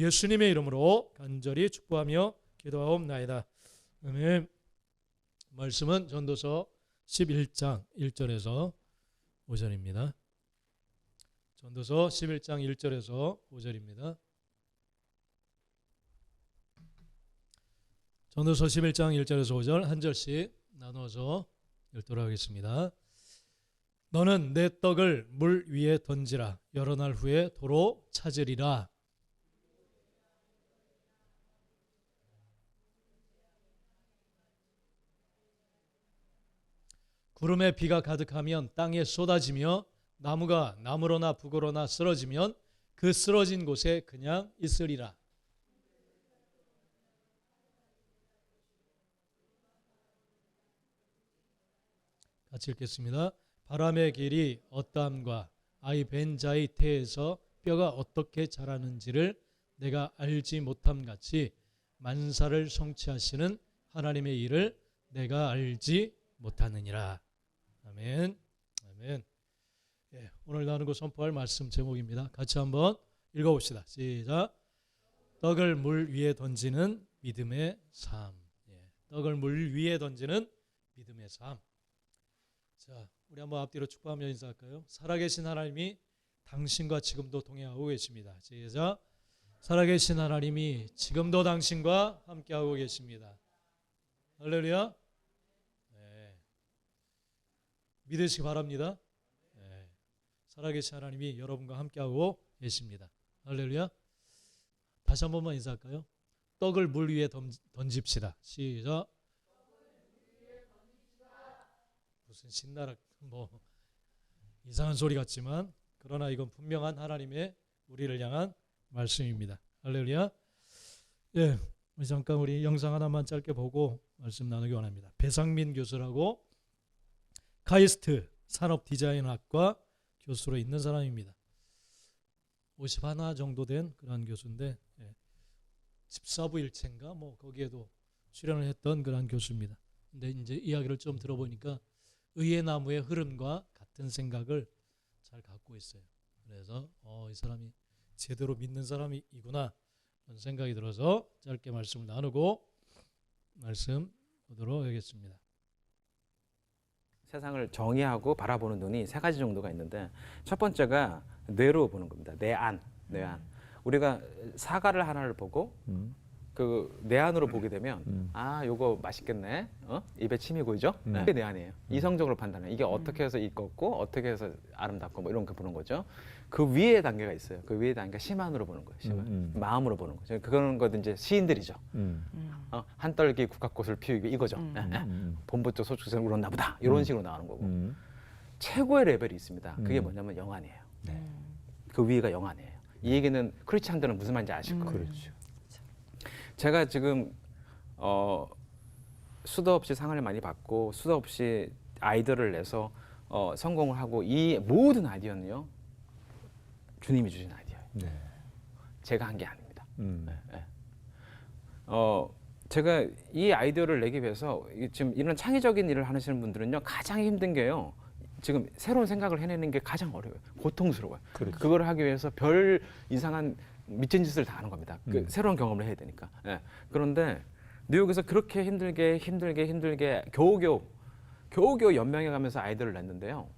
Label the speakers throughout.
Speaker 1: 예수님의 이름으로 간절히 축복하며 기도하옵나이다. 아멘. 말씀은 전도서 11장 1절에서 5절입니다. 전도서 11장 1절에서 5절입니다. 전도서 11장 1절에서 5절 한 절씩 나누어서 읽도록 하겠습니다. 너는 내 떡을 물 위에 던지라. 여러 날 후에 도로 찾으리라. 구름에 비가 가득하면 땅에 쏟아지며 나무가 나무로나 북으로나 쓰러지면 그 쓰러진 곳에 그냥 있으리라. 같이 읽겠습니다. 바람의 길이 어떠함과 아이 벤 자의 태에서 뼈가 어떻게 자라는지를 내가 알지 못함 같이 만사를 성취하시는 하나님의 일을 내가 알지 못하느니라. 아멘. 아멘. 예, 오늘 나누고 선포할 말씀 제목입니다. 같이 한번 읽어봅시다. 시작. 떡을 물 위에 던지는 믿음의 삶. 예, 떡을 물 위에 던지는 믿음의 삶. 자, 우리 한번 앞뒤로 축복하며 인사할까요? 살아계신 하나님이 당신과 지금도 동행하고 계십니다. 시작. 살아계신 하나님이 지금도 당신과 함께하고 계십니다. 할렐루야. 믿으시기 바랍니다. 네. 살아계신 하나님이 여러분과 함께하고 계십니다. 할렐루야. 다시 한 번만 인사할까요? 떡을 물 위에 던집시다. 시작. 무슨 신나라 뭐 이상한 소리 같지만 그러나 이건 분명한 하나님의 우리를 향한 말씀입니다. 할렐루야. 예, 잠깐 우리 영상 하나만 짧게 보고 말씀 나누기 원합니다. 배상민 교수라고 카이스트 산업디자인학과 교수로 있는 사람입니다. 51화 정도 된 그런 교수인데 집사부 일체인가 뭐 거기에도 출연을 했던 그런 교수입니다. 근데 이제 이야기를 좀 들어보니까 의의 나무의 흐름과 같은 생각을 잘 갖고 있어요. 그래서 이 사람이 제대로 믿는 사람이구나 그런 생각이 들어서 짧게 말씀을 나누고 말씀 보도록 하겠습니다.
Speaker 2: 세상을 정의하고 바라보는 눈이 세 가지 정도가 있는데 첫 번째가 뇌로 보는 겁니다. 뇌안. 우리가 사과를 하나를 보고 그 뇌안으로 보게 되면 아, 요거 맛있겠네. 입에 침이 고이죠? 그게 뇌안이에요. 이성적으로 판단해. 이게 어떻게 해서 익었고 어떻게 해서 아름답고 뭐 이런 거 보는 거죠. 그 위에 단계가 있어요. 그 위에 단계가 심안으로 보는 거예요. 심안. 마음으로 보는 거죠. 그런 것도 이제 시인들이죠. 한떨기 국화꽃을 피우고 이거죠. 봄부터 소축생을 울었나 보다. 이런 식으로 나오는 거고. 최고의 레벨이 있습니다. 그게 뭐냐면 영안이에요. 그 위가 영안이에요. 이 얘기는 크리스찬들은 무슨 말인지 아실 거예요. 그렇죠. 제가 지금 수도 없이 상을 많이 받고 수도 없이 아이디어를 내서 성공을 하고 이 모든 아이디어는요. 주님이 주신 아이디어예요. 네. 제가 한 게 아닙니다. 제가 이 아이디어를 내기 위해서 지금 이런 창의적인 일을 하시는 분들은요. 가장 힘든 게요. 지금 새로운 생각을 해내는 게 가장 어려워요. 고통스러워요. 그렇죠. 그걸 하기 위해서 별 이상한 미친 짓을 다 하는 겁니다. 그 새로운 경험을 해야 되니까. 예. 그런데 뉴욕에서 그렇게 힘들게 겨우겨우 연명해 가면서 아이디어를 냈는데요.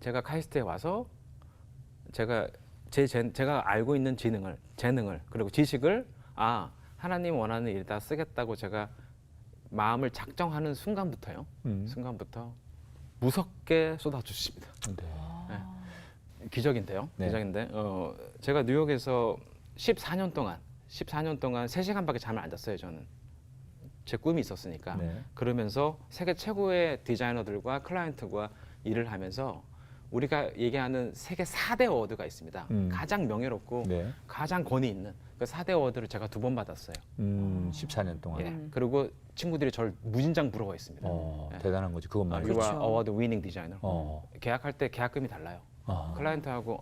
Speaker 2: 제가 카이스트에 와서 제가 알고 있는 재능을 그리고 지식을 하나님 원하는 일다 쓰겠다고 제가 마음을 작정하는 순간부터 무섭게 쏟아주십니다. 네. 네. 기적인데요. 네. 기적인데 제가 뉴욕에서 14년 동안 3시간밖에 잠을 안 잤어요. 저는 제 꿈이 있었으니까. 네. 그러면서 세계 최고의 디자이너들과 클라이언트와 일을 하면서 우리가 얘기하는 세계 4대 어워드가 있습니다. 가장 명예롭고 네. 가장 권위 있는 그 4대 어워드를 제가 2번 받았어요.
Speaker 3: 14년 동안.
Speaker 2: 예. 그리고 친구들이 저를 무진장 부러워했습니다.
Speaker 3: 예. 대단한 거지. 그것만.
Speaker 2: You are award winning designer. 계약할 때 계약금이 달라요. 클라이언트하고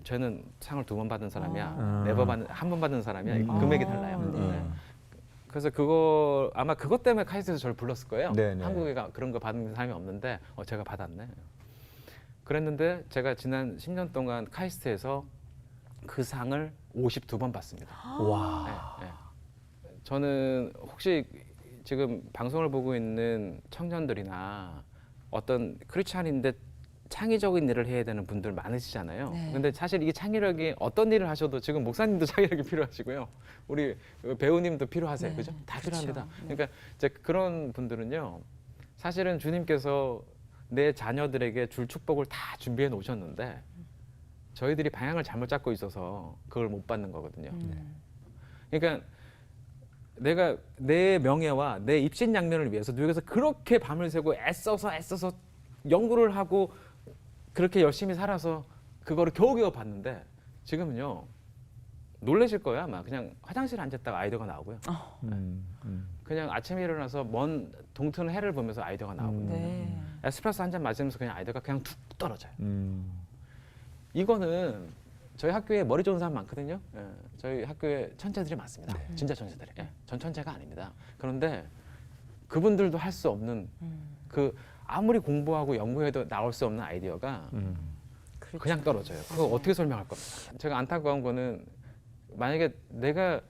Speaker 2: 저는 상을 2번 받은 사람이야. 한 번 받은 사람이야. 금액이 달라요. 네. 그래서 그거 아마 그것 때문에 카이스트에서 저를 불렀을 거예요. 네네. 한국에 그런 거 받은 사람이 없는데 제가 받았네. 그랬는데 제가 지난 10년 동안 카이스트에서 그 상을 52번 받습니다.
Speaker 3: 와.
Speaker 2: 네, 네. 저는 혹시 지금 방송을 보고 있는 청년들이나 어떤 크리스찬인데 창의적인 일을 해야 되는 분들 많으시잖아요.
Speaker 4: 네.
Speaker 2: 근데 사실 이게 창의력이 어떤 일을 하셔도 지금 목사님도 창의력이 필요하시고요. 우리 배우님도 필요하세요.
Speaker 4: 네,
Speaker 2: 그죠? 다
Speaker 4: 그렇죠.
Speaker 2: 필요합니다.
Speaker 4: 네.
Speaker 2: 그러니까 이제 그런 분들은요. 사실은 주님께서 내 자녀들에게 줄 축복을 다 준비해 놓으셨는데 저희들이 방향을 잘못 잡고 있어서 그걸 못 받는 거거든요. 그러니까 내가 내 명예와 내 입신양면을 위해서 뉴욕에서 그렇게 밤을 새고 애써서 연구를 하고 그렇게 열심히 살아서 그거를 겨우겨우 봤는데 지금은요 놀라실 거예요. 아마 그냥 화장실에 앉았다가 아이디어가 나오고요. 그냥 아침에 일어나서 먼 동트는 해를 보면서 아이디어가 나오고요.
Speaker 4: 네.
Speaker 2: 에스프레소 한 잔 마시면서 그냥 아이디어가 그냥 툭 떨어져요. 이거는 저희 학교에 머리 좋은 사람 많거든요. 예, 저희 학교에 천재들이 많습니다. 진짜 천재들이. 예, 전 천재가 아닙니다. 그런데 그분들도 할 수 없는 그 아무리 공부하고 연구해도 나올 수 없는 아이디어가
Speaker 4: 그렇죠.
Speaker 2: 그냥 떨어져요. 그거 어떻게 설명할 겁니까? 제가 안타까운 거는 만약에 내가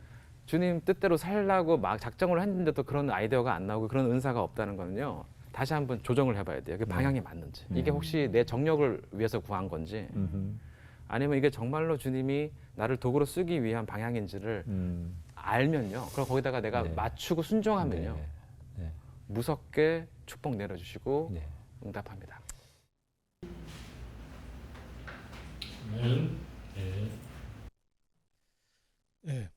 Speaker 2: 주님 뜻대로 살라고 막 작정을 했는데도 그런 아이디어가 안 나오고 그런 은사가 없다는 거는요. 다시 한번 조정을 해봐야 돼요. 그 방향이 맞는지. 이게 혹시 내 정력을 위해서 구한 건지 아니면 이게 정말로 주님이 나를 도구로 쓰기 위한 방향인지를 알면요. 그럼 거기다가 내가
Speaker 3: 네.
Speaker 2: 맞추고 순종하면요.
Speaker 3: 네. 네.
Speaker 2: 무섭게 축복 내려주시고
Speaker 3: 네.
Speaker 2: 응답합니다.
Speaker 1: 네.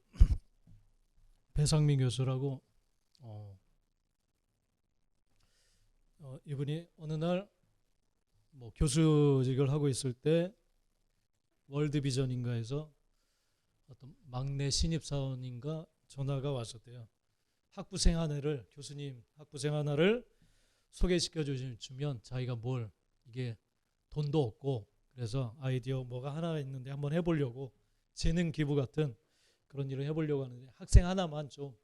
Speaker 1: 배상민 교수라고 이분이 어느 날 뭐 교수직을 하고 있을 때 월드비전인가에서 어떤 막내 신입사원인가 전화가 왔었대요. 학부생 하나를 교수님 학부생 하나를 소개시켜 주시면 자기가 뭘 이게 돈도 없고 그래서 아이디어 뭐가 하나 있는데 한번 해보려고 재능 기부 같은 그런 일을 해보려고 하는데 학생 하나만 좀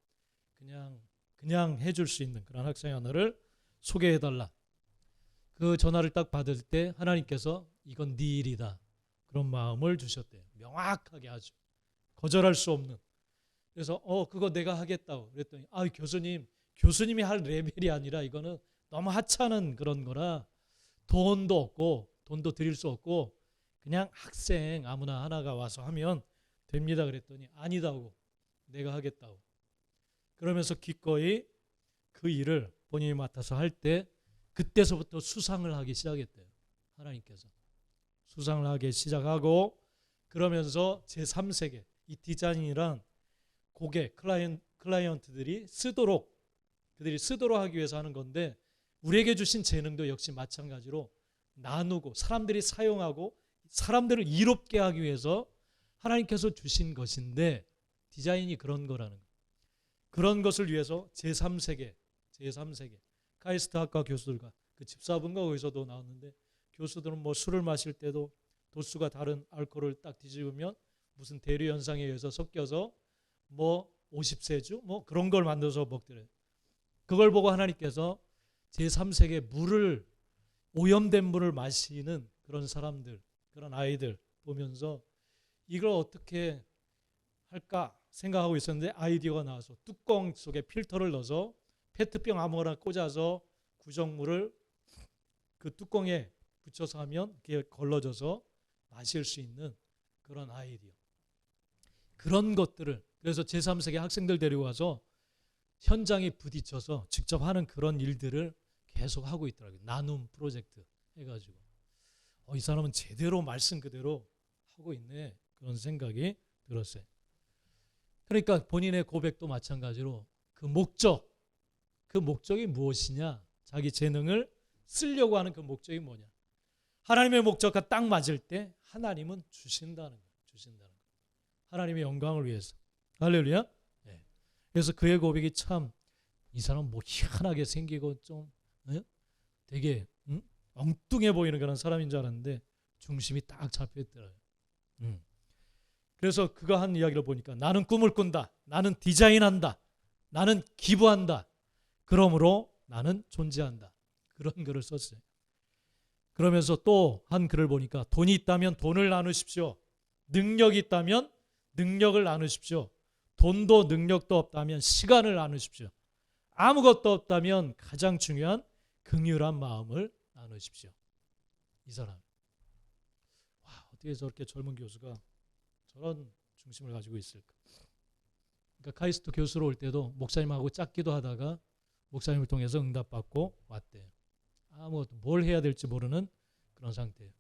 Speaker 1: 그냥 해줄 수 있는 그런 학생 하나를 소개해달라. 그 전화를 딱 받을 때 하나님께서 이건 네 일이다. 그런 마음을 주셨대요. 명확하게 아주 거절할 수 없는. 그래서 그거 내가 하겠다고 그랬더니 교수님이 할 레벨이 아니라 이거는 너무 하찮은 그런 거라 돈도 없고 돈도 드릴 수 없고 그냥 학생 아무나 하나가 와서 하면 됩니다. 그랬더니 아니다고 내가 하겠다고. 그러면서 기꺼이 그 일을 본인이 맡아서 할 때 그때서부터 수상을 하기 시작했대요. 하나님께서. 수상을 하기 시작하고 그러면서 제3세계 이 디자인이란 고객, 클라이언트들이 그들이 쓰도록 하기 위해서 하는 건데 우리에게 주신 재능도 역시 마찬가지로 나누고 사람들이 사용하고 사람들을 이롭게 하기 위해서 하나님께서 주신 것인데 디자인이 그런 거라는 거예요. 그런 것을 위해서 제3세계 카이스트 학과 교수들과 그 집사분과 거기서도 나왔는데 교수들은 뭐 술을 마실 때도 도수가 다른 알코올을 딱 뒤집으면 무슨 대류 현상에 의해서 섞여서 뭐 50세주 뭐 그런 걸 만들어서 먹더래요. 그걸 보고 하나님께서 제3세계 물을 오염된 물을 마시는 그런 사람들, 그런 아이들 보면서 이걸 어떻게 할까 생각하고 있었는데 아이디어가 나와서 뚜껑 속에 필터를 넣어서 페트병 아무거나 꽂아서 구정물을 그 뚜껑에 붙여서 하면 그게 걸러져서 마실 수 있는 그런 아이디어. 그런 것들을 그래서 제3세계 학생들 데리고 와서 현장에 부딪혀서 직접 하는 그런 일들을 계속 하고 있더라고요. 나눔 프로젝트 해가지고 이 사람은 제대로 말씀 그대로 하고 있네 그런 생각이 들었어요. 그러니까 본인의 고백도 마찬가지로 그 목적이 무엇이냐, 자기 재능을 쓰려고 하는 그 목적이 뭐냐. 하나님의 목적과 딱 맞을 때 하나님은 주신다는 거예요. 하나님의 영광을 위해서. 할렐루야. 네. 그래서 그의 고백이 참 이 사람 뭐 희한하게 생기고 좀 되게 엉뚱해 보이는 그런 사람인 줄 알았는데 중심이 딱 잡혀 있더라고요. 그래서 그가 한 이야기를 보니까 나는 꿈을 꾼다. 나는 디자인한다. 나는 기부한다. 그러므로 나는 존재한다. 그런 글을 썼어요. 그러면서 또 한 글을 보니까 돈이 있다면 돈을 나누십시오. 능력이 있다면 능력을 나누십시오. 돈도 능력도 없다면 시간을 나누십시오. 아무것도 없다면 가장 중요한 긍휼한 마음을 나누십시오. 이 사람. 와, 어떻게 저렇게 젊은 교수가 저런 중심을 가지고 있을까? 그러니까 카이스트 교수로 올 때도 목사님하고 짝기도 하다가 목사님을 통해서 응답받고 왔대요. 아무것도 뭘 해야 될지 모르는 그런 상태예요.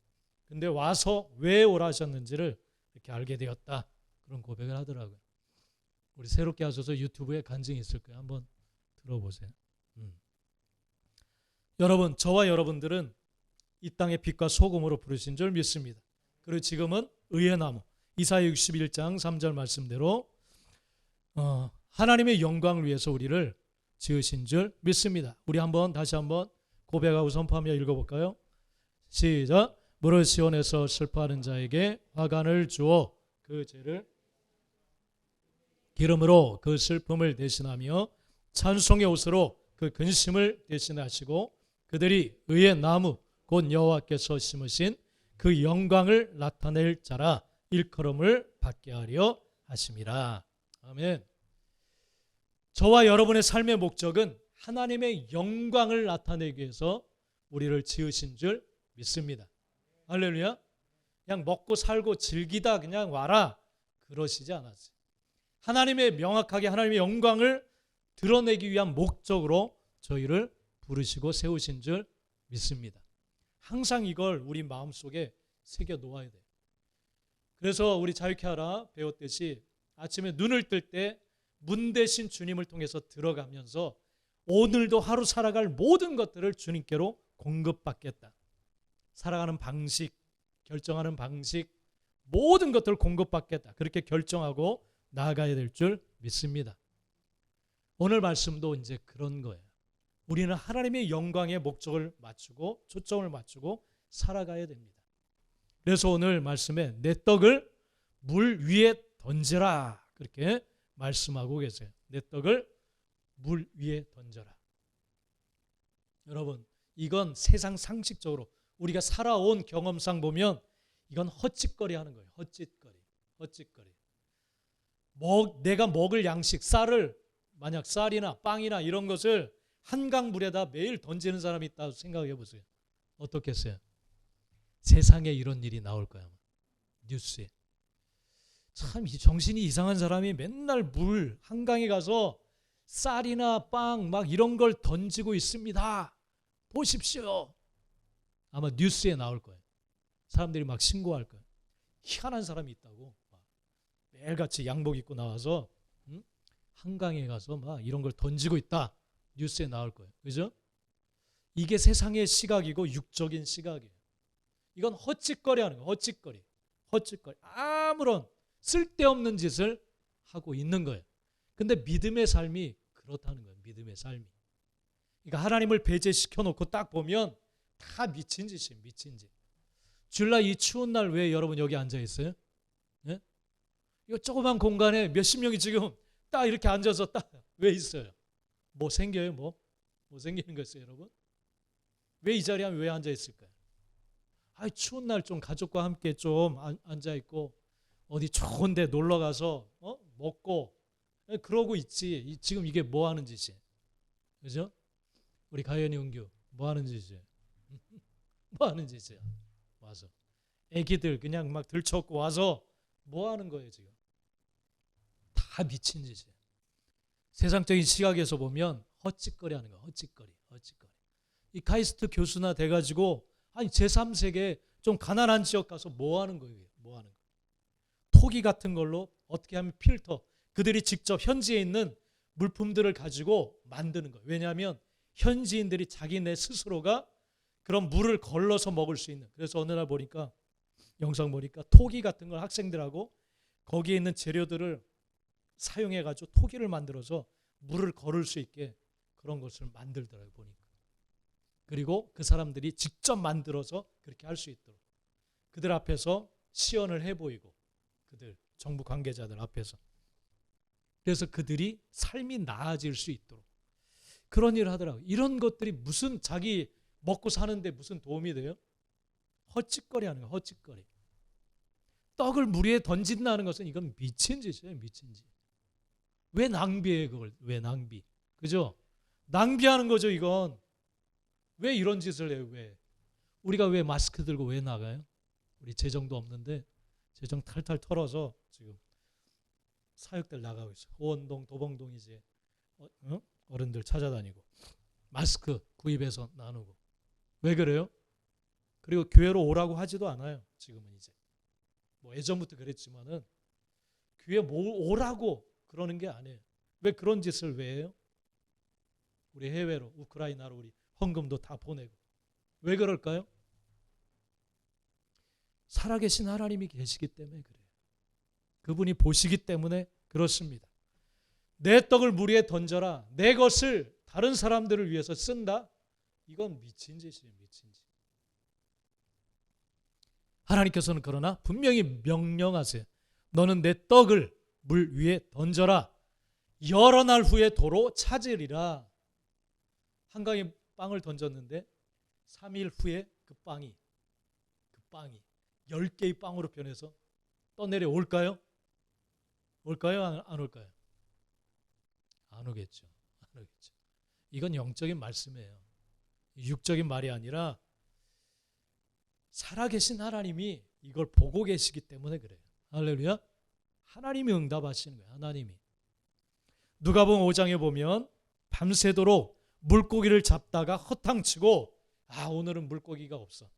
Speaker 1: 근데 와서 왜 오라 하셨는지를 이렇게 알게 되었다. 그런 고백을 하더라고요. 우리 새롭게 하셔서 유튜브에 간증이 있을 거예요. 한번 들어보세요. 여러분, 저와 여러분들은 이 땅의 빛과 소금으로 부르신 줄 믿습니다. 그리고 지금은 의의 나무, 이사야 61장 3절 말씀대로 하나님의 영광을 위해서 우리를 지으신 줄 믿습니다. 우리 다시 한번 고백하고 선포하며 읽어볼까요? 시작. 무릇 시온에서 슬퍼하는 자에게 화관을 주어 그 죄를 기름으로 그 슬픔을 대신하며 찬송의 옷으로 그 근심을 대신하시고 그들이 의의 나무 곧 여호와께서 심으신 그 영광을 나타낼 자라 일컬음을 받게 하려 하심이라. 아멘. 저와 여러분의 삶의 목적은 하나님의 영광을 나타내기 위해서 우리를 지으신 줄 믿습니다. 할렐루야. 그냥 먹고 살고 즐기다 그냥 와라 그러시지 않았어요. 명확하게 하나님의 영광을 드러내기 위한 목적으로 저희를 부르시고 세우신 줄 믿습니다. 항상 이걸 우리 마음속에 새겨 놓아야 돼요. 그래서 우리 자유케 하라 배웠듯이 아침에 눈을 뜰 때 문 대신 주님을 통해서 들어가면서 오늘도 하루 살아갈 모든 것들을 주님께로 공급받겠다. 살아가는 방식, 결정하는 방식, 모든 것들을 공급받겠다. 그렇게 결정하고 나아가야 될 줄 믿습니다. 오늘 말씀도 이제 그런 거예요. 우리는 하나님의 영광의 목적을 맞추고 초점을 맞추고 살아가야 됩니다. 그래서 오늘 말씀에 내 떡을 물 위에 던져라 그렇게 말씀하고 계세요. 내 떡을 물 위에 던져라. 여러분, 이건 세상 상식적으로 우리가 살아온 경험상 보면 이건 헛짓거리 하는 거예요. 헛짓거리. 내가 먹을 양식, 만약 쌀이나 빵이나 이런 것을 한강 물에다 매일 던지는 사람이 있다고 생각해 보세요. 어떻겠어요? 세상에 이런 일이 나올 거야. 뉴스에. 참 정신이 이상한 사람이 맨날 한강에 가서 쌀이나 빵 막 이런 걸 던지고 있습니다. 보십시오. 아마 뉴스에 나올 거예요. 사람들이 막 신고할 거예요. 희한한 사람이 있다고. 매일같이 양복 입고 나와서 한강에 가서 막 이런 걸 던지고 있다. 뉴스에 나올 거예요. 그죠? 이게 세상의 시각이고 육적인 시각이에요. 이건 헛짓거리 하는 거예요. 헛짓거리. 아무런 쓸데없는 짓을 하고 있는 거예요. 근데 믿음의 삶이 그렇다는 거예요. 믿음의 삶이. 그러니까 하나님을 배제시켜 놓고 딱 보면 다 미친 짓이에요. 미친 짓. 주일날 이 추운 날 왜 여러분 여기 앉아 있어요? 네? 이 조그만 공간에 몇십 명이 지금 딱 이렇게 앉아서 딱 왜 있어요? 뭐 생겨요? 뭐 생기는 거였어요, 여러분? 왜 이 자리에 왜 앉아 있을까요? 추운 날 좀 가족과 함께 좀 앉아 있고 어디 좋은 데 놀러 가서 먹고 그러고 있지. 지금 이게 뭐 하는 짓이에요? 그죠? 우리 가연이 은규 뭐 하는 짓이에요? 뭐 하는 짓이에요? 와서 애기들 그냥 막 들쳐갖고 와서 뭐 하는 거예요 지금? 다 미친 짓이에요. 세상적인 시각에서 보면 헛짓거리 하는 거예요. 헛짓거리. 이 카이스트 교수나 돼가지고 제3세계 좀 가난한 지역 가서 뭐 하는 거예요? 뭐 하는 거예요? 토기 같은 걸로 어떻게 하면 필터, 그들이 직접 현지에 있는 물품들을 가지고 만드는 거예요. 왜냐하면 현지인들이 자기네 스스로가 그런 물을 걸러서 먹을 수 있는. 그래서 어느 날 영상 보니까 토기 같은 걸 학생들하고 거기에 있는 재료들을 사용해가지고 토기를 만들어서 물을 걸을 수 있게 그런 것을 만들더라고요. 보니까. 그리고 그 사람들이 직접 만들어서 그렇게 할 수 있도록 그들 앞에서 시연을 해보이고 그들 정부 관계자들 앞에서 그래서 그들이 삶이 나아질 수 있도록 그런 일을 하더라고요. 이런 것들이 무슨 자기 먹고 사는데 무슨 도움이 돼요? 헛짓거리 하는 거예요. 헛짓거리. 떡을 물 위에 던진다는 것은 이건 미친 짓이에요. 미친 짓. 왜 낭비해 그걸? 왜 낭비? 그죠? 낭비하는 거죠 이건. 왜 이런 짓을 해요? 왜? 우리가 왜 마스크 들고 왜 나가요? 우리 재정도 없는데 재정 탈탈 털어서 지금 사역들 나가고 있어. 호원동, 도봉동 이제 어른들 찾아다니고 마스크 구입해서 나누고. 왜 그래요? 그리고 교회로 오라고 하지도 않아요. 지금은 이제 뭐 예전부터 그랬지만은 교회 오라고 그러는 게 아니에요. 왜 그런 짓을 왜 해요? 우리 해외로 우크라이나로 우리 헌금도 다 보내고. 왜 그럴까요? 살아계신 하나님이 계시기 때문에 그래요. 그분이 보시기 때문에 그렇습니다. 내 떡을 물 위에 던져라. 내 것을 다른 사람들을 위해서 쓴다. 이건 미친 짓이에요. 미친 짓. 하나님께서는 그러나 분명히 명령하세요. 너는 내 떡을 물 위에 던져라. 여러 날 후에 도로 찾으리라. 한강에 빵을 던졌는데 3일 후에 그 빵이 10개의 빵으로 변해서 떠내려 올까요? 올까요? 안 올까요? 안 오겠죠. 안 오겠죠. 이건 영적인 말씀이에요. 육적인 말이 아니라 살아계신 하나님이 이걸 보고 계시기 때문에 그래요. 할렐루야. 하나님이 응답하시는 거예요. 하나님이. 누가복음 5장에 보면 밤새도록 물고기를 잡다가 허탕치고 오늘은 물고기가 없어.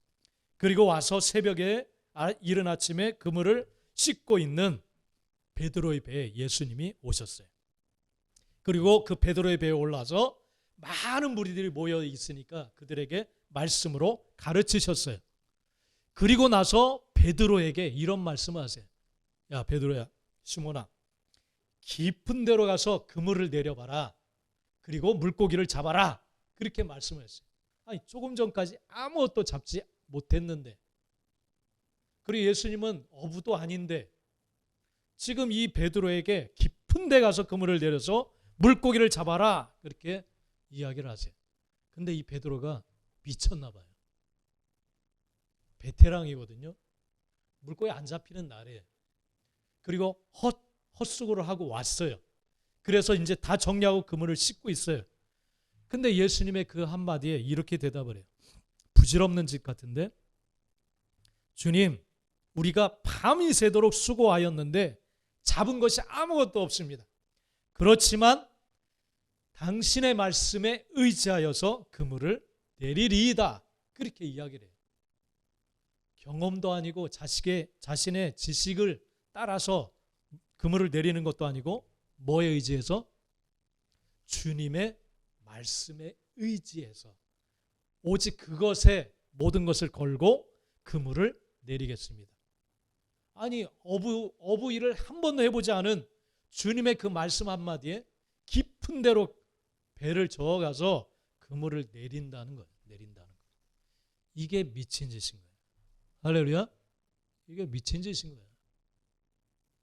Speaker 1: 그리고 와서 새벽에 이른 아침에 그물을 씻고 있는 베드로의 배에 예수님이 오셨어요. 그리고 그 베드로의 배에 올라서 많은 무리들이 모여 있으니까 그들에게 말씀으로 가르치셨어요. 그리고 나서 베드로에게 이런 말씀을 하세요. 야 베드로야, 시몬아, 깊은 데로 가서 그물을 내려봐라. 그리고 물고기를 잡아라. 그렇게 말씀을 했어요. 아니 조금 전까지 아무것도 잡지 못했는데, 그리고 예수님은 어부도 아닌데 지금 이 베드로에게 깊은 데 가서 그물을 내려서 물고기를 잡아라. 그렇게 이야기를 하세요. 근데 이 베드로가 미쳤나 봐요. 베테랑이거든요. 물고기 안 잡히는 날에. 그리고 헛수고를 하고 왔어요. 그래서 이제 다 정리하고 그물을 씻고 있어요. 근데 예수님의 그 한마디에 이렇게 대답을 해요. 부질없는 짓 같은데, 주님, 우리가 밤이 새도록 수고하였는데 잡은 것이 아무것도 없습니다. 그렇지만 당신의 말씀에 의지하여서 그물을 내리리이다. 그렇게 이야기를 해요. 경험도 아니고 자신의 지식을 따라서 그물을 내리는 것도 아니고 뭐에 의지해서? 주님의 말씀에 의지해서 오직 그것에 모든 것을 걸고 그물을 내리겠습니다. 아니 어부 일을 한 번도 해보지 않은 주님의 그 말씀 한마디에 깊은 데로 배를 저어가서 그물을 내린다는 거예요. 내린다는 거. 이게 미친 짓인 거예요. 할렐루야. 이게 미친 짓인 거예요.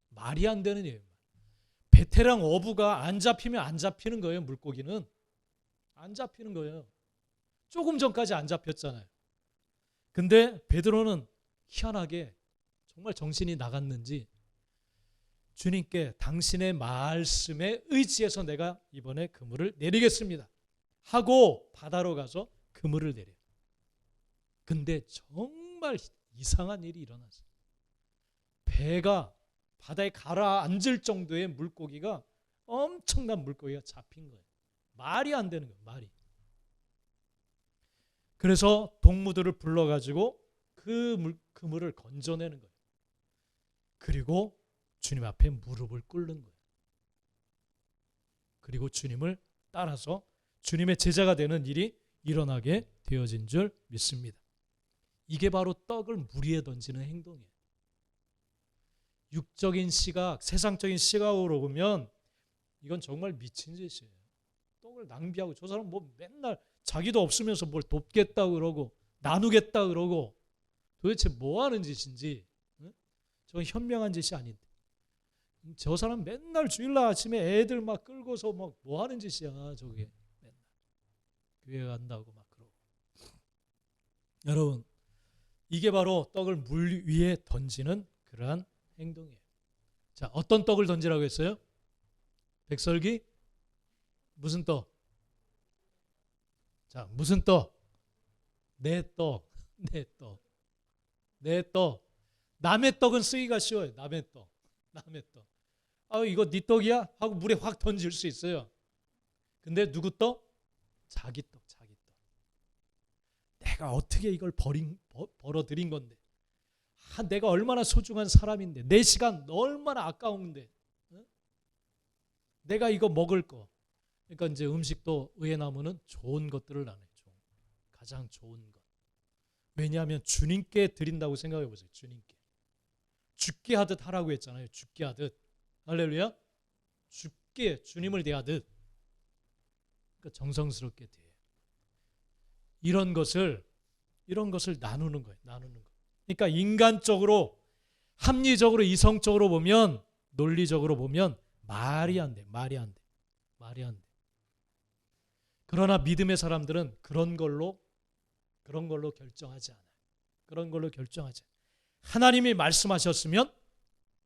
Speaker 1: 말이 안 되는 일이에요. 베테랑 어부가 안 잡히면 안 잡히는 거예요. 물고기는 안 잡히는 거예요. 조금 전까지 안 잡혔잖아요. 근데 베드로는 희한하게 정말 정신이 나갔는지 주님께 당신의 말씀에 의지해서 내가 이번에 그물을 내리겠습니다 하고 바다로 가서 그물을 내려요. 근데 정말 이상한 일이 일어났어요. 배가 바다에 가라앉을 정도의 물고기가, 엄청난 물고기가 잡힌 거예요. 말이 안 되는 거예요. 말이. 그래서 동무들을 불러가지고 그물을 건져내는 거예요. 그리고 주님 앞에 무릎을 꿇는 거예요. 그리고 주님을 따라서 주님의 제자가 되는 일이 일어나게 되어진 줄 믿습니다. 이게 바로 떡을 물 위에 던지는 행동이에요. 육적인 시각, 세상적인 시각으로 보면 이건 정말 미친 짓이에요. 떡을 낭비하고, 저 사람 뭐 맨날 자기도 없으면서 뭘 돕겠다 그러고 나누겠다 그러고 도대체 뭐 하는 짓인지. 저건 현명한 짓이 아닌데. 저 사람 맨날 주일날 아침에 애들 막 끌고서 막 뭐 하는 짓이야 저게. 맨날 교회 간다고 막 그러고. 여러분, 이게 바로 떡을 물 위에 던지는 그러한 행동이에요. 자, 어떤 떡을 던지라고 했어요? 백설기? 무슨 떡? 자, 무슨 떡? 내 떡. 내 떡. 내 떡. 남의 떡은 쓰기가 쉬워요. 남의 떡. 남의 떡. 아, 이거 네 떡이야? 하고 물에 확 던질 수 있어요. 근데 누구 떡? 자기 떡, 자기 떡. 내가 어떻게 이걸 벌어들인 건데. 내가 얼마나 소중한 사람인데. 내 시간 얼마나 아까운데. 내가 이거 먹을 거. 그러니까 이제 음식도 의에 나무는 좋은 것들을 나눠요. 가장 좋은 것. 왜냐하면 주님께 드린다고 생각해 보세요. 주님께. 죽게 하듯 하라고 했잖아요. 죽게 하듯. 할렐루야. 죽게 주님을 대하듯. 그러니까 정성스럽게 대해요. 이런 것을 나누는 거예요. 나누는 거. 그러니까 인간적으로, 합리적으로, 이성적으로 보면, 논리적으로 보면 말이 안 돼. 말이 안 돼. 말이 안 돼. 그러나 믿음의 사람들은 그런 걸로 결정하지 않아요. 그런 걸로 결정하지 않아요. 하나님이 말씀하셨으면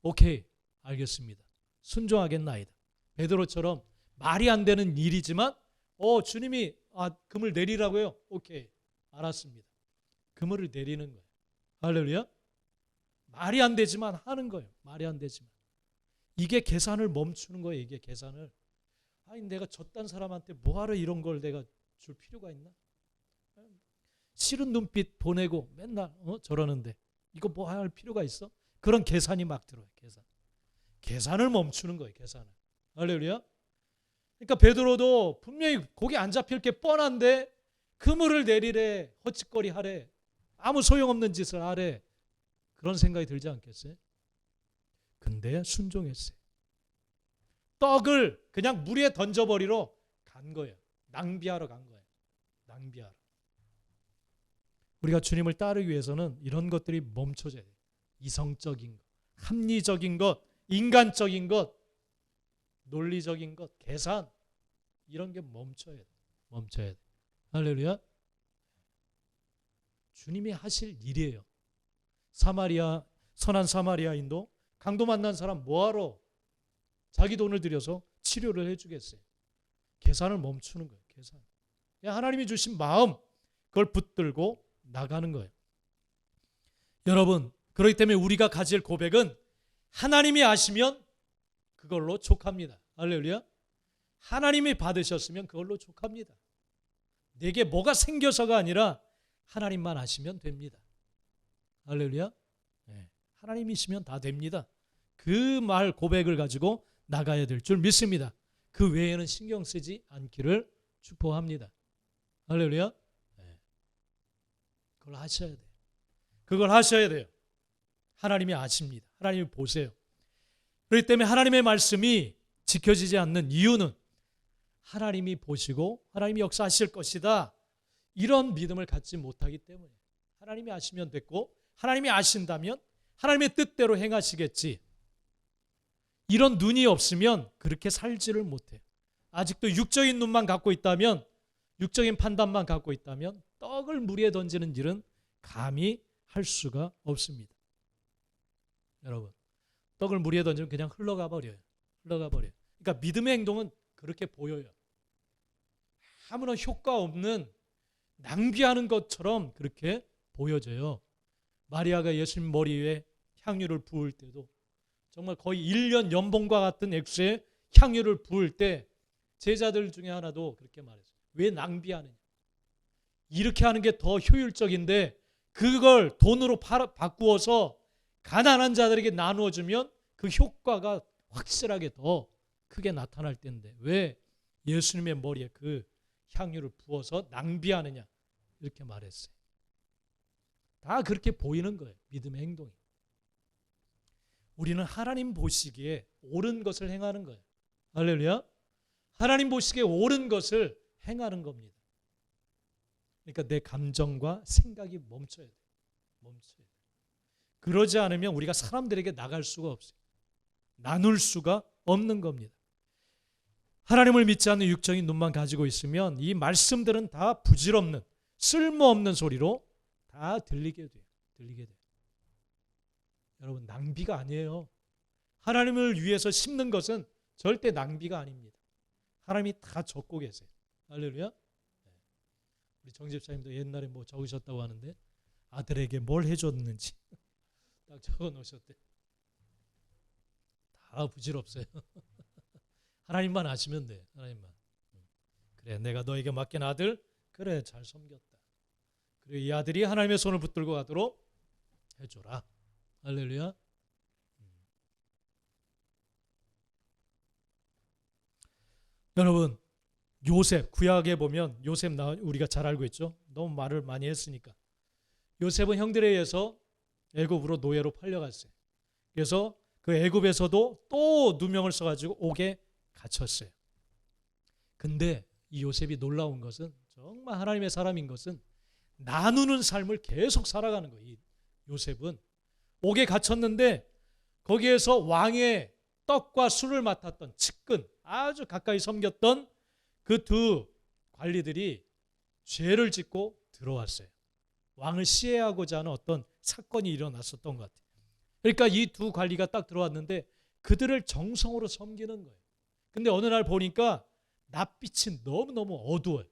Speaker 1: 오케이, 알겠습니다. 순종하겠나이다. 베드로처럼 말이 안 되는 일이지만 주님이 금을 내리라고요. 오케이, 알았습니다. 그물을 내리는 거예요. 할렐루야. 말이 안 되지만 하는 거예요. 말이 안 되지만. 이게 계산을 멈추는 거예요. 이게 계산을. 아니, 내가 저딴 사람한테 뭐하러 이런 걸 내가 줄 필요가 있나? 싫은 눈빛 보내고 맨날 저러는데 이거 뭐 할 필요가 있어? 그런 계산이 막 들어요. 계산을 멈추는 거예요. 계산을. 할렐루야. 그러니까 베드로도 분명히 고기 안 잡힐 게 뻔한데 그물을 내리래, 헛짓거리 하래, 아무 소용없는 짓을 하래. 그런 생각이 들지 않겠어요? 근데 순종했어요. 떡을 그냥 물에 던져버리러 간 거예요. 낭비하러 간 거예요. 낭비하러. 우리가 주님을 따르기 위해서는 이런 것들이 멈춰져야 돼요. 이성적인 것, 합리적인 것, 인간적인 것, 논리적인 것, 계산, 이런 게 멈춰야 돼. 멈춰야 돼. 할렐루야. 주님이 하실 일이에요. 선한 사마리아인도 강도 만난 사람 뭐하러 자기 돈을 들여서 치료를 해주겠어요. 계산을 멈추는 거예요. 계산. 하나님이 주신 마음, 그걸 붙들고 나가는 거예요. 여러분, 그렇기 때문에 우리가 가질 고백은 하나님이 아시면 그걸로 족합니다. 할렐루야. 하나님이 받으셨으면 그걸로 족합니다. 내게 뭐가 생겨서가 아니라 하나님만 아시면 됩니다. 할렐루야. 네. 하나님이시면 다 됩니다. 그 말 고백을 가지고 나가야 될 줄 믿습니다. 그 외에는 신경 쓰지 않기를 축복합니다. 할렐루야. 네. 그걸 하셔야 돼요. 그걸 하셔야 돼요. 하나님이 아십니다. 하나님이 보세요. 그렇기 때문에 하나님의 말씀이 지켜지지 않는 이유는 하나님이 보시고 하나님이 역사하실 것이다, 이런 믿음을 갖지 못하기 때문에. 하나님이 아시면 됐고, 하나님이 아신다면 하나님의 뜻대로 행하시겠지, 이런 눈이 없으면 그렇게 살지를 못해요. 아직도 육적인 눈만 갖고 있다면, 육적인 판단만 갖고 있다면 떡을 물에 던지는 일은 감히 할 수가 없습니다. 여러분, 떡을 물에 던지면 그냥 흘러가 버려요. 그러니까 믿음의 행동은 그렇게 보여요. 아무런 효과 없는 낭비하는 것처럼 그렇게 보여져요. 마리아가 예수님 머리 위에 향유를 부을 때도 정말 거의 1년 연봉과 같은 액수의 향유를 부을 때 제자들 중에 하나도 그렇게 말했어요. 왜 낭비하느냐? 이렇게 하는 게 더 효율적인데 그걸 돈으로 바꾸어서 가난한 자들에게 나누어 주면 그 효과가 확실하게 더 크게 나타날 텐데 왜 예수님의 머리에 그 향유를 부어서 낭비하느냐, 이렇게 말했어요. 다 그렇게 보이는 거예요. 믿음의 행동이. 우리는 하나님 보시기에 옳은 것을 행하는 거예요. 할렐루야. 하나님 보시기에 옳은 것을 행하는 겁니다. 그러니까 내 감정과 생각이 멈춰야 돼요. 멈춰야 돼요. 그러지 않으면 우리가 사람들에게 나갈 수가 없어요. 나눌 수가 없는 겁니다. 하나님을 믿지 않는 육적인 눈만 가지고 있으면 이 말씀들은 다 부질없는, 쓸모없는 소리로 다 들리게 돼요. 여러분 낭비가 아니에요. 하나님을 위해서 심는 것은 절대 낭비가 아닙니다. 하나님이 다 적고 계세요. 할렐루야. 우리 정 집사님도 옛날에 뭐 적으셨다고 하는데 아들에게 뭘 해줬는지 딱 적어 놓으셨대. 다 부질없어요. 하나님만 아시면 돼. 하나님만. 그래, 내가 너에게 맡긴 아들, 그래, 잘 섬겼다. 그리고 이 아들이 하나님의 손을 붙들고 가도록 해줘라. 할렐루야. 여러분, 요셉, 구약에 보면 요셉 우리가 잘 알고 있죠. 너무 말을 많이 했으니까. 요셉은 형들에 의해서 애굽으로 노예로 팔려갔어요. 그래서 그 애굽에서도 또 누명을 써가지고 옥에 갇혔어요. 근데 이 요셉이 놀라운 것은, 정말 하나님의 사람인 것은 나누는 삶을 계속 살아가는 거예요. 이 요셉은 옥에 갇혔는데 거기에서 왕의 떡과 술을 맡았던 측근, 아주 가까이 섬겼던 그 두 관리들이 죄를 짓고 들어왔어요. 왕을 시해하고자 하는 어떤 사건이 일어났었던 것 같아요. 그러니까 이 두 관리가 딱 들어왔는데 그들을 정성으로 섬기는 거예요. 근데 어느 날 보니까 낯빛이 너무너무 어두워요.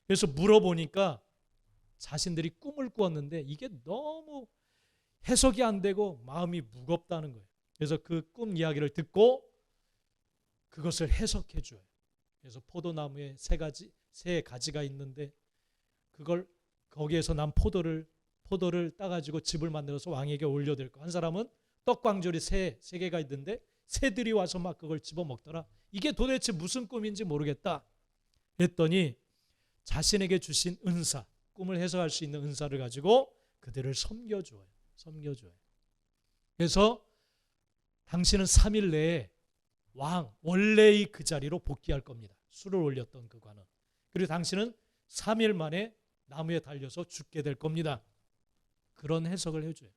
Speaker 1: 그래서 물어보니까 자신들이 꿈을 꾸었는데 이게 너무 해석이 안 되고 마음이 무겁다는 거예요. 그래서 그 꿈 이야기를 듣고 그것을 해석해 줘요. 그래서 포도나무에 세 가지가 있는데 그걸 거기에서 난 포도를 따가지고 집을 만들어서 왕에게 올려드릴 거. 한 사람은 떡광줄이 세 개가 있는데 새들이 와서 막 그걸 집어먹더라. 이게 도대체 무슨 꿈인지 모르겠다. 그랬더니 자신에게 주신 은사, 꿈을 해석할 수 있는 은사를 가지고 그들을 섬겨줘요. 그래서 당신은 3일 내에 왕 원래의 그 자리로 복귀할 겁니다. 술을 올렸던 그 관은. 그리고 당신은 3일 만에 나무에 달려서 죽게 될 겁니다. 그런 해석을 해줘요.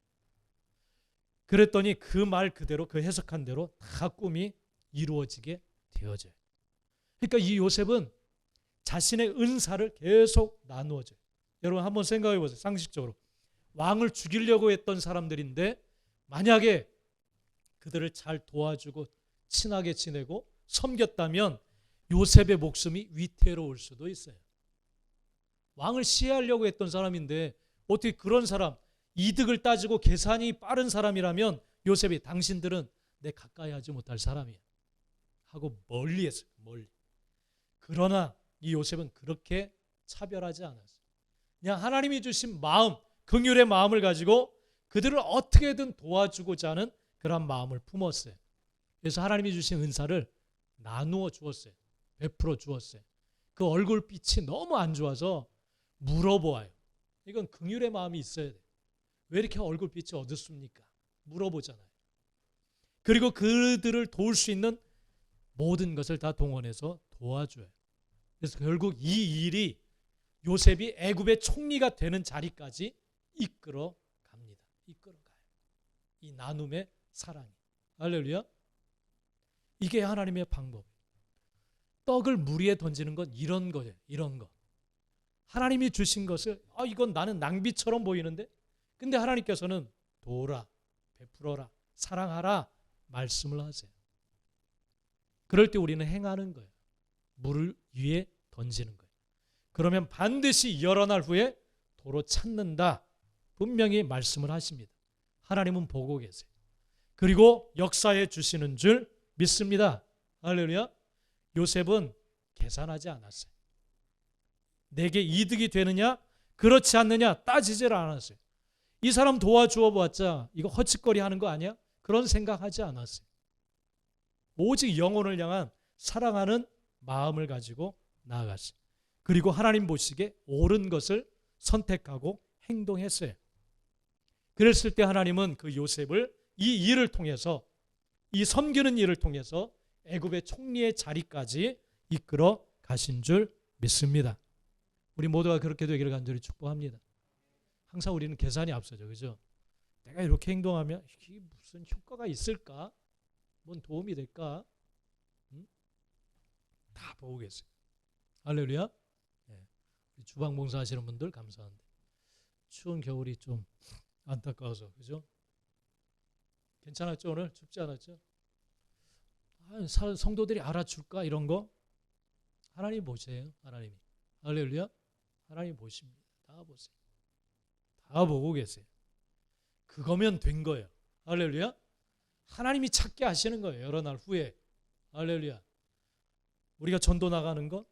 Speaker 1: 그랬더니 그 말 그대로, 그 해석한 대로 다 꿈이 이루어지게 되어져요. 그러니까 이 요셉은 자신의 은사를 계속 나누어줘요. 여러분 한번 생각해 보세요. 상식적으로 왕을 죽이려고 했던 사람들인데 만약에 그들을 잘 도와주고 친하게 지내고 섬겼다면 요셉의 목숨이 위태로울 수도 있어요. 왕을 시해하려고 했던 사람인데 어떻게 그런 사람, 이득을 따지고 계산이 빠른 사람이라면 요셉이 당신들은 내 가까이 하지 못할 사람이야 하고 멀리 했어요. 멀리. 그러나 이 요셉은 그렇게 차별하지 않았어요. 그냥 하나님이 주신 마음, 긍휼의 마음을 가지고 그들을 어떻게든 도와주고자 하는 그런 마음을 품었어요. 그래서 하나님이 주신 은사를 나누어 주었어요. 베풀어 주었어요. 그 얼굴빛이 너무 안 좋아서 물어보아요. 이건 긍휼의 마음이 있어야 돼요. 왜 이렇게 얼굴빛이 어둡습니까? 물어보잖아요. 그리고 그들을 도울 수 있는 모든 것을 다 동원해서 도와줘요. 그래서 결국 이 일이 요셉이 애굽의 총리가 되는 자리까지 이끌어 갑니다. 이끌어 가요. 이 나눔의 사랑이. 할렐루야. 이게 하나님의 방법. 떡을 물 위에 던지는 건 이런 거예요. 이런 거. 하나님이 주신 것을 이건 나는 낭비처럼 보이는데 근데 하나님께서는 도우라, 베풀어라, 사랑하라 말씀을 하세요. 그럴 때 우리는 행하는 거예요. 물을 위에 던지는 거예요. 그러면 반드시 여러 날 후에 도로 찾는다. 분명히 말씀을 하십니다. 하나님은 보고 계세요. 그리고 역사해 주시는 줄 믿습니다. 할렐루야. 요셉은 계산하지 않았어요. 내게 이득이 되느냐 그렇지 않느냐 따지질 않았어요. 이 사람 도와주어 봤자 이거 헛짓거리 하는 거 아니야? 그런 생각하지 않았어요. 오직 영혼을 향한 사랑하는 마음을 가지고 나아갔어요. 그리고 하나님 보시기에 옳은 것을 선택하고 행동했어요. 그랬을 때 하나님은 그 요셉을 이 일을 통해서, 이 섬기는 일을 통해서 애굽의 총리의 자리까지 이끌어 가신 줄 믿습니다. 우리 모두가 그렇게 되기를 간절히 축복합니다. 항상 우리는 계산이 앞서죠. 그죠? 내가 이렇게 행동하면 이게 무슨 효과가 있을까? 뭔 도움이 될까? 다 보고 계세요. 할렐루야. 네. 주방 봉사하시는 분들 감사한데 추운 겨울이 좀 안타까워서 그죠? 괜찮았죠? 오늘 춥지 않았죠? 성도들이 알아줄까 이런 거? 하나님 보세요. 하나님이. 할렐루야. 하나님 보십니다. 다 보세요. 다 보고 계세요. 그거면 된 거예요. 할렐루야. 하나님이 찾게 하시는 거예요. 여러 날 후에. 할렐루야. 우리가 전도 나가는 거,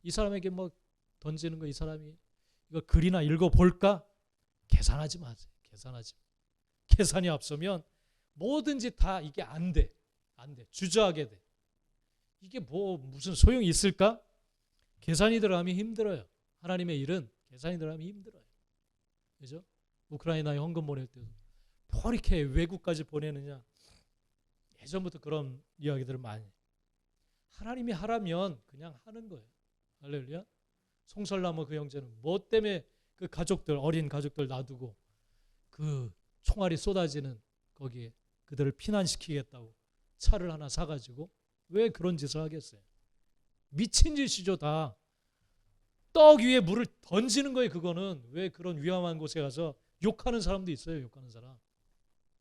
Speaker 1: 이 사람에게 뭐 던지는 거, 이 사람이 이거 글이나 읽어볼까? 계산하지 마세요. 계산하지 마. 계산이 앞서면 뭐든지 다 이게 안 돼. 안 돼. 주저하게 돼. 이게 뭐 무슨 소용이 있을까? 계산이 들어가면 힘들어요. 하나님의 일은 계산이 들어가면 힘들어요. 그죠? 우크라이나에 헌금 보낼 때도 뭐 이렇게 외국까지 보내느냐. 예전부터 그런 이야기들을 많이. 하나님이 하라면 그냥 하는 거예요. 할렐루야. 송설나무 그 형제는 뭐 때문에 그 가족들, 어린 가족들 놔두고 그 총알이 쏟아지는 거기에 그들을 피난시키겠다고 차를 하나 사가지고 왜 그런 짓을 하겠어요? 미친 짓이죠. 다. 떡 위에 물을 던지는 거예요. 그거는. 왜 그런 위험한 곳에 가서 욕하는 사람도 있어요. 욕하는 사람.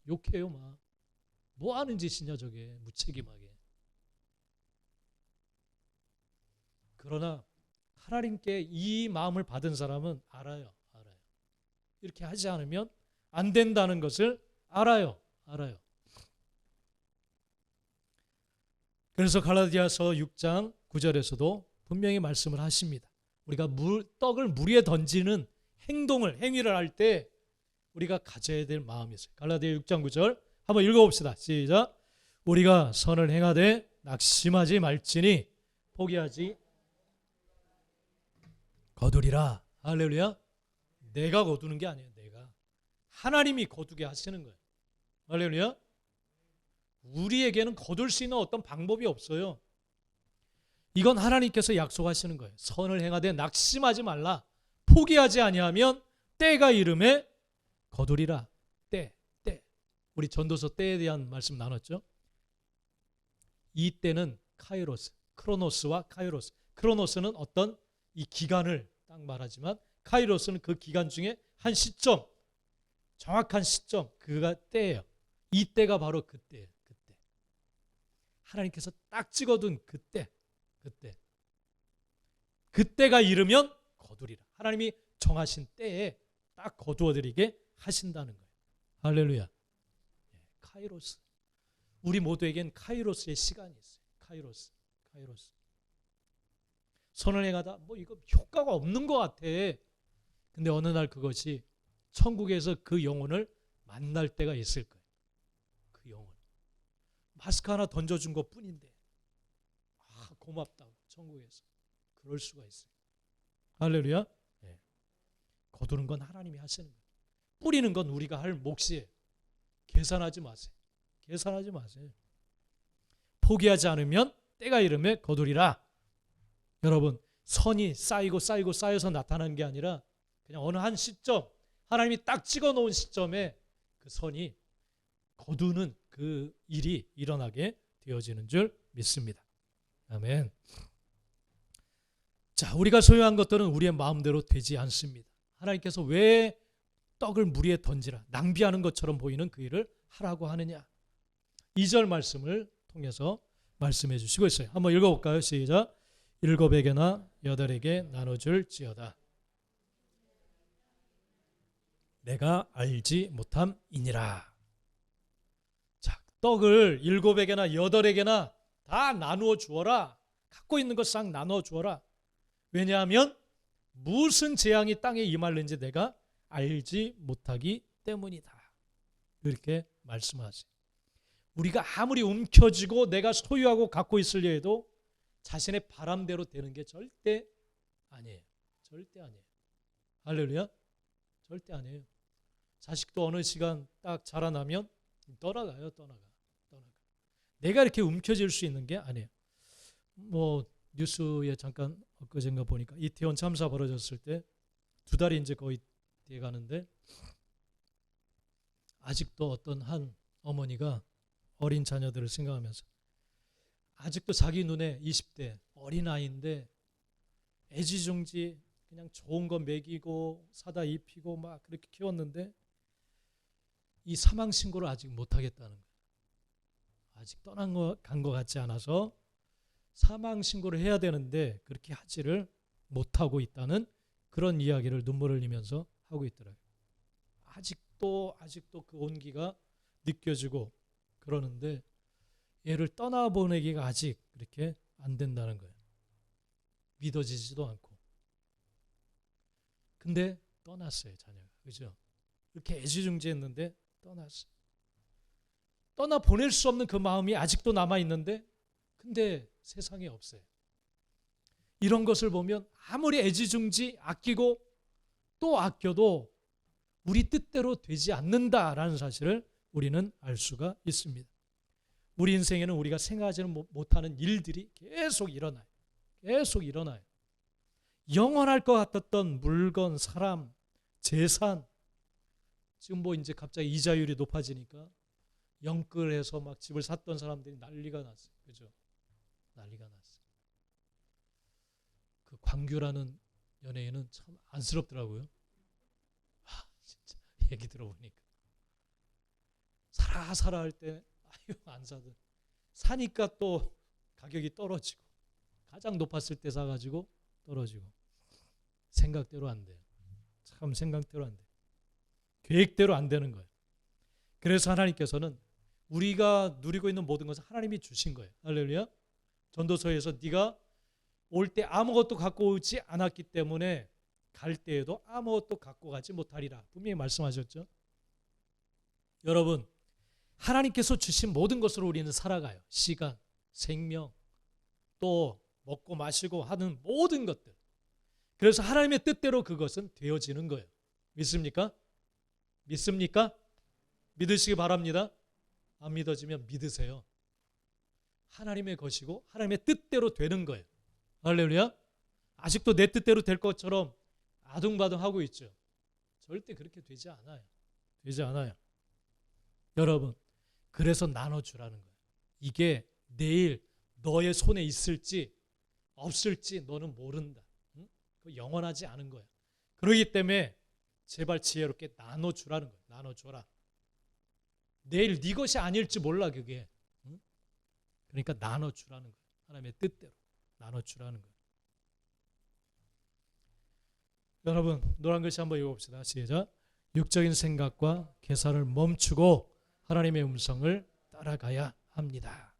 Speaker 1: 욕해요. 막. 뭐 하는 짓이냐 저게. 무책임하게. 그러나 하나님께 이 마음을 받은 사람은 알아요. 알아요. 이렇게 하지 않으면 안 된다는 것을 알아요. 알아요. 그래서 갈라디아서 6장 9절에서도 분명히 말씀을 하십니다. 우리가 떡을 물 위에 던지는 행위를 할 때 우리가 가져야 될 마음이 있어요. 갈라디아 6장 9절 한번 읽어봅시다. 시작. 우리가 선을 행하되 낙심하지 말지니 포기하지 거두리라. 할렐루야. 내가 거두는 게 아니에요. 내가. 하나님이 거두게 하시는 거예요. 할렐루야. 우리에게는 거둘 수 있는 어떤 방법이 없어요. 이건 하나님께서 약속하시는 거예요. 선을 행하되 낙심하지 말라. 포기하지 아니하면 때가 이름에 거두리라. 때. 우리 전도서 때에 대한 말씀 나눴죠. 이 때는 카이로스, 크로노스와 카이로스. 크로노스는 어떤 이 기간을 딱 말하지만 카이로스는 그 기간 중에 한 시점, 정확한 시점, 그가 때예요. 이 때가 바로 그때예요. 그때. 하나님께서 딱 찍어둔 그때. 그때가 이르면 거두리라. 하나님이 정하신 때에 딱 거두어드리게 하신다는 거예요. 할렐루야. 카이로스. 우리 모두에겐 카이로스의 시간이 있어요. 카이로스. 선을 행하다 뭐 이거 효과가 없는 것 같아. 근데 어느 날 그것이 천국에서 그 영혼을 만날 때가 있을 거예요. 그 영혼. 마스크 하나 던져준 것 뿐인데 고맙다고 천국에서. 그럴 수가 있어요. 할렐루야. 네. 거두는 건 하나님이 하시는 거예요. 뿌리는 건 우리가 할 몫이에요. 계산하지 마세요. 포기하지 않으면 때가 이르면 거두리라. 여러분, 선이 쌓여서 나타나는 게 아니라 그냥 어느 한 시점, 하나님이 딱 찍어놓은 시점에 그 선이 거두는 그 일이 일어나게 되어지는 줄 믿습니다. 아멘. 자, 우리가 소유한 것들은 우리의 마음대로 되지 않습니다. 하나님께서 왜 떡을 물 위에 던지라, 낭비하는 것처럼 보이는 그 일을 하라고 하느냐. 2절 말씀을 통해서 말씀해 주시고 있어요. 한번 읽어볼까요? 시작. 7에게나 8에게 나눠줄지어다. 내가 알지 못함이니라. 자, 떡을 7에게나 8에게나 다 나누어 주어라. 갖고 있는 것 싹 나누어 주어라. 왜냐하면 무슨 재앙이 땅에 임할는지 내가 알지 못하기 때문이다. 이렇게 말씀하세요. 우리가 아무리 움켜쥐고 내가 소유하고 갖고 있으려 해도 자신의 바람대로 되는 게 절대 아니에요. 절대 아니에요. 할렐루야. 절대 아니에요. 자식도 어느 시간 딱 자라나면 떠나가요. 떠나가. 내가 이렇게 움켜쥘 수 있는 게 아니에요. 뭐 뉴스에 잠깐 엊그젠가 보니까 이태원 참사 벌어졌을 때 2달이 이제 거의 돼 가는데 아직도 어떤 한 어머니가 어린 자녀들을 생각하면서 아직도 자기 눈에 20대 어린아이인데 애지중지 그냥 좋은 거 먹이고 사다 입히고 막 그렇게 키웠는데 이 사망 신고를 아직 못 하겠다는 거예요. 아직 간 것 같지 않아서 사망 신고를 해야 되는데 그렇게 하지를 못하고 있다는 그런 이야기를 눈물을 흘리면서 하고 있더라고요. 아직도 그 온기가 느껴지고 그러는데 얘를 떠나보내기가 아직 그렇게 안 된다는 거예요. 믿어지지도 않고. 근데 떠났어요, 자녀가. 그죠? 이렇게 애지중지했는데 떠났어요. 떠나 보낼 수 없는 그 마음이 아직도 남아 있는데 근데 세상에 없어요. 이런 것을 보면 아무리 애지중지 아끼고 또 아껴도 우리 뜻대로 되지 않는다라는 사실을 우리는 알 수가 있습니다. 우리 인생에는 우리가 생각하지는 못하는 일들이 계속 일어나요. 계속 일어나요. 영원할 것 같았던 물건, 사람, 재산, 지금 뭐 이제 갑자기 이자율이 높아지니까 영끌해서 막 집을 샀던 사람들이 난리가 났어요. 그죠? 난리가 났어요. 그 광규라는 연예인은 참 안쓰럽더라고요. 진짜 얘기 들어보니까 사라 할 때 아유 안 사든 사니까 또 가격이 떨어지고 가장 높았을 때 사가지고 떨어지고 생각대로 안 돼요. 참 생각대로 안 돼요. 계획대로 안 되는 거예요. 그래서 하나님께서는 우리가 누리고 있는 모든 것은 하나님이 주신 거예요. 할렐루야. 전도서에서 네가 올 때 아무것도 갖고 오지 않았기 때문에 갈 때에도 아무것도 갖고 가지 못하리라. 분명히 말씀하셨죠. 여러분, 하나님께서 주신 모든 것으로 우리는 살아가요. 시간, 생명, 또 먹고 마시고 하는 모든 것들. 그래서 하나님의 뜻대로 그것은 되어지는 거예요. 믿습니까? 믿습니까? 믿으시기 바랍니다. 안 믿어지면 믿으세요. 하나님의 것이고 하나님의 뜻대로 되는 거예요. 할렐루야. 아직도 내 뜻대로 될 것처럼 아둥바둥하고 있죠. 절대 그렇게 되지 않아요. 되지 않아요. 여러분, 그래서 나눠주라는 거예요. 이게 내일 너의 손에 있을지 없을지 너는 모른다. 응? 그 영원하지 않은 거야. 그렇기 때문에 제발 지혜롭게 나눠주라는 거예요. 나눠줘라. 내일 네 것이 아닐지 몰라 그게. 응? 그러니까 나눠주라는 거예요. 하나님의 뜻대로 나눠주라는 거예요. 여러분, 노란 글씨 한번 읽어봅시다. 시작. 육적인 생각과 계산을 멈추고 하나님의 음성을 따라가야 합니다.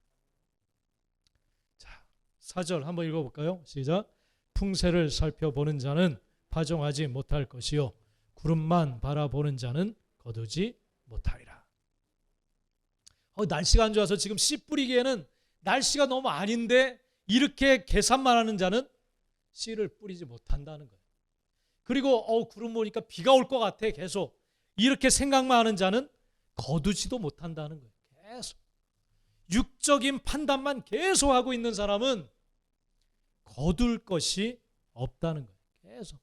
Speaker 1: 자, 4절 한번 읽어볼까요? 시작. 풍세를 살펴보는 자는 파종하지 못할 것이요 구름만 바라보는 자는 거두지 못하리라. 날씨가 안 좋아서 지금 씨 뿌리기에는 날씨가 너무 아닌데 이렇게 계산만 하는 자는 씨를 뿌리지 못한다는 거예요. 그리고 구름 보니까 비가 올 것 같아 계속 이렇게 생각만 하는 자는 거두지도 못한다는 거예요. 계속 육적인 판단만 계속 하고 있는 사람은 거둘 것이 없다는 거예요. 계속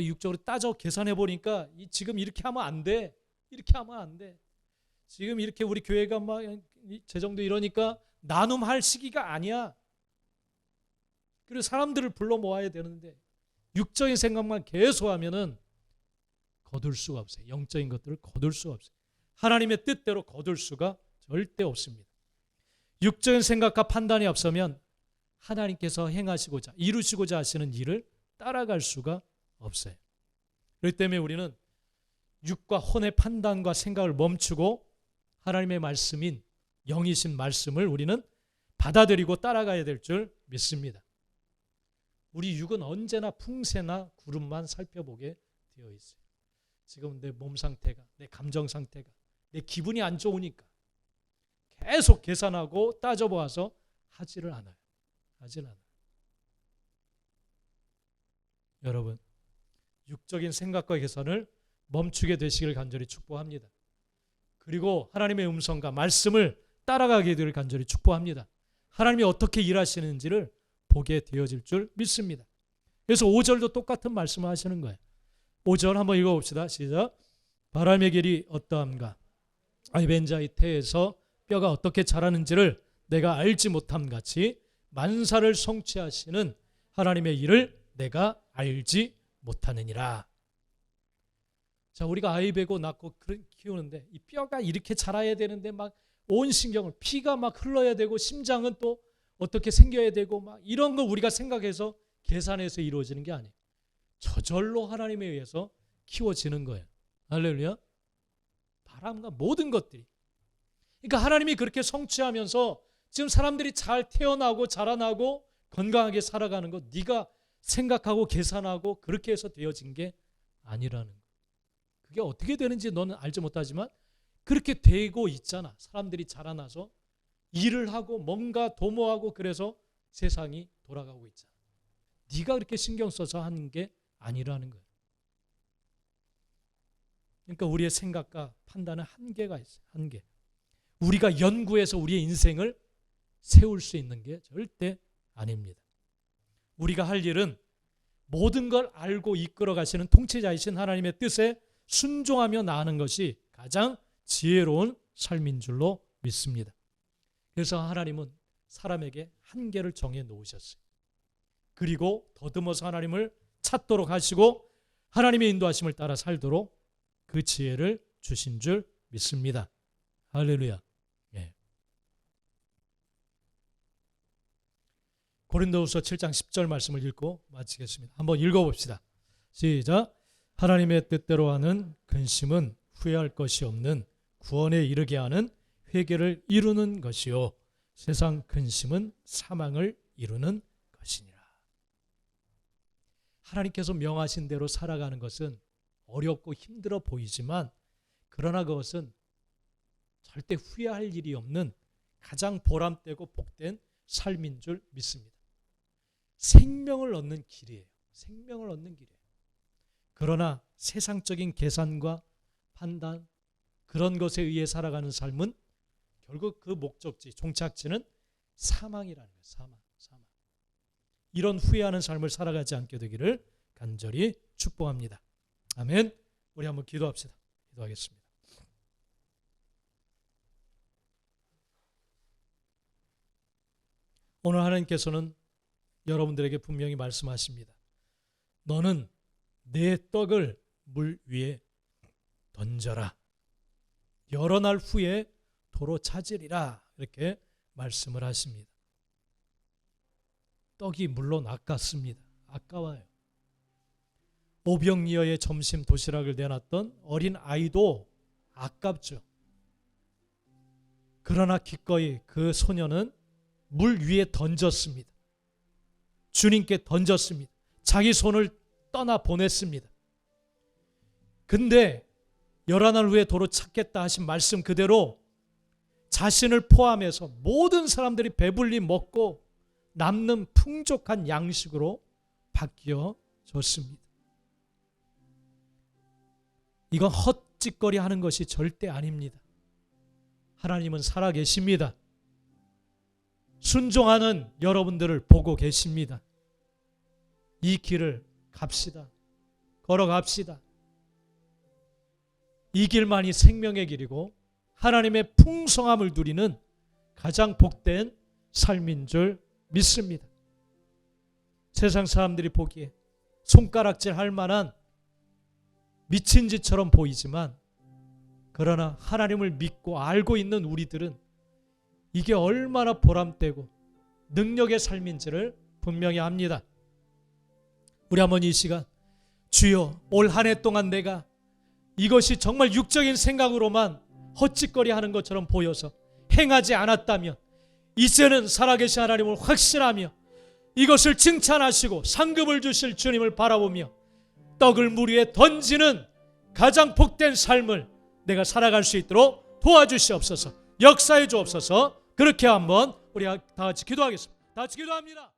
Speaker 1: 육적으로 따져 계산해 보니까 지금 이렇게 하면 안 돼. 이렇게 하면 안 돼. 지금 이렇게 우리 교회가 막 재정도 이러니까 나눔할 시기가 아니야. 그리고 사람들을 불러 모아야 되는데 육적인 생각만 계속하면은 거둘 수가 없어요. 영적인 것들을 거둘 수가 없어요. 하나님의 뜻대로 거둘 수가 절대 없습니다. 육적인 생각과 판단이 앞서면 하나님께서 행하시고자 이루시고자 하시는 일을 따라갈 수가 없어요. 그렇기 때문에 우리는 육과 혼의 판단과 생각을 멈추고 하나님의 말씀인 영이신 말씀을 우리는 받아들이고 따라가야 될 줄 믿습니다. 우리 육은 언제나 풍세나 구름만 살펴보게 되어 있어요. 지금 내 몸 상태가, 내 감정 상태가, 내 기분이 안 좋으니까 계속 계산하고 따져보아서 하지를 않아요. 하지를 않아요. 여러분, 육적인 생각과 계산을 멈추게 되시길 간절히 축복합니다. 그리고 하나님의 음성과 말씀을 따라가게 되길 간절히 축복합니다. 하나님이 어떻게 일하시는지를 보게 되어질 줄 믿습니다. 그래서 5절도 똑같은 말씀을 하시는 거예요. 5절 한번 읽어봅시다. 시작. 바람의 길이 어떠함과 벤 자의 태에서 뼈가 어떻게 자라는지를 내가 알지 못함 같이 만사를 성취하시는 하나님의 일을 내가 알지 못하느니라. 자, 우리가 아이 베고 낳고 키우는데 이 뼈가 이렇게 자라야 되는데 막 온 신경을, 피가 막 흘러야 되고 심장은 또 어떻게 생겨야 되고 막 이런 거 우리가 생각해서 계산해서 이루어지는 게 아니에요. 저절로 하나님에 의해서 키워지는 거예요. 할렐루야. 바람과 모든 것들이. 그러니까 하나님이 그렇게 성취하면서 지금 사람들이 잘 태어나고 자라나고 건강하게 살아가는 거 네가 생각하고 계산하고 그렇게 해서 되어진 게 아니라는 거. 그게 어떻게 되는지 너는 알지 못하지만 그렇게 되고 있잖아. 사람들이 자라나서 일을 하고 뭔가 도모하고 그래서 세상이 돌아가고 있잖아. 네가 그렇게 신경 써서 하는 게 아니라는 거예요. 그러니까 우리의 생각과 판단은 한계가 있어요. 한계. 우리가 연구해서 우리의 인생을 세울 수 있는 게 절대 아닙니다. 우리가 할 일은 모든 걸 알고 이끌어 가시는 통치자이신 하나님의 뜻에 순종하며 나아가는 것이 가장 지혜로운 삶인 줄로 믿습니다. 그래서 하나님은 사람에게 한계를 정해 놓으셨어요. 그리고 더듬어서 하나님을 찾도록 하시고 하나님의 인도하심을 따라 살도록 그 지혜를 주신 줄 믿습니다. 할렐루야. 예. 고린도후서 7장 10절 말씀을 읽고 마치겠습니다. 한번 읽어봅시다. 시작. 하나님의 뜻대로 하는 근심은 후회할 것이 없는 구원에 이르게 하는 회개를 이루는 것이요 세상 근심은 사망을 이루는 것이니라. 하나님께서 명하신 대로 살아가는 것은 어렵고 힘들어 보이지만 그러나 그것은 절대 후회할 일이 없는 가장 보람되고 복된 삶인 줄 믿습니다. 생명을 얻는 길이에요. 생명을 얻는 길이에요. 그러나 세상적인 계산과 판단 그런 것에 의해 살아가는 삶은 결국 그 목적지, 종착지는 사망이라는 거예요. 사망. 이런 후회하는 삶을 살아가지 않게 되기를 간절히 축복합니다. 아멘. 우리 한번 기도합시다. 기도하겠습니다. 오늘 하나님께서는 여러분들에게 분명히 말씀하십니다. 너는 내 떡을 물 위에 던져라. 여러 날 후에 도로 찾으리라. 이렇게 말씀을 하십니다. 떡이 물론 아깝습니다. 아까워요. 오병이어의 점심 도시락을 내놨던 어린 아이도 아깝죠. 그러나 기꺼이 그 소녀는 물 위에 던졌습니다. 주님께 던졌습니다. 자기 손을 떠나 보냈습니다. 근데 여러 날 후에 도로 찾겠다 하신 말씀 그대로 자신을 포함해서 모든 사람들이 배불리 먹고 남는 풍족한 양식으로 바뀌어졌습니다. 이건 헛짓거리 하는 것이 절대 아닙니다. 하나님은 살아계십니다. 순종하는 여러분들을 보고 계십니다. 이 길을 갑시다. 걸어갑시다. 이 길만이 생명의 길이고 하나님의 풍성함을 누리는 가장 복된 삶인 줄 믿습니다. 세상 사람들이 보기에 손가락질 할 만한 미친 짓처럼 보이지만 그러나 하나님을 믿고 알고 있는 우리들은 이게 얼마나 보람되고 능력의 삶인지를 분명히 압니다. 우리 한번 이 시간 주여 올 한 해 동안 내가 이것이 정말 육적인 생각으로만 헛짓거리 하는 것처럼 보여서 행하지 않았다면 이제는 살아계신 하나님을 확신하며 이것을 칭찬하시고 상급을 주실 주님을 바라보며 떡을 물 위에 던지는 가장 복된 삶을 내가 살아갈 수 있도록 도와주시옵소서. 역사해 주옵소서. 그렇게 한번 우리 다 같이 기도하겠습니다. 다 같이 기도합니다.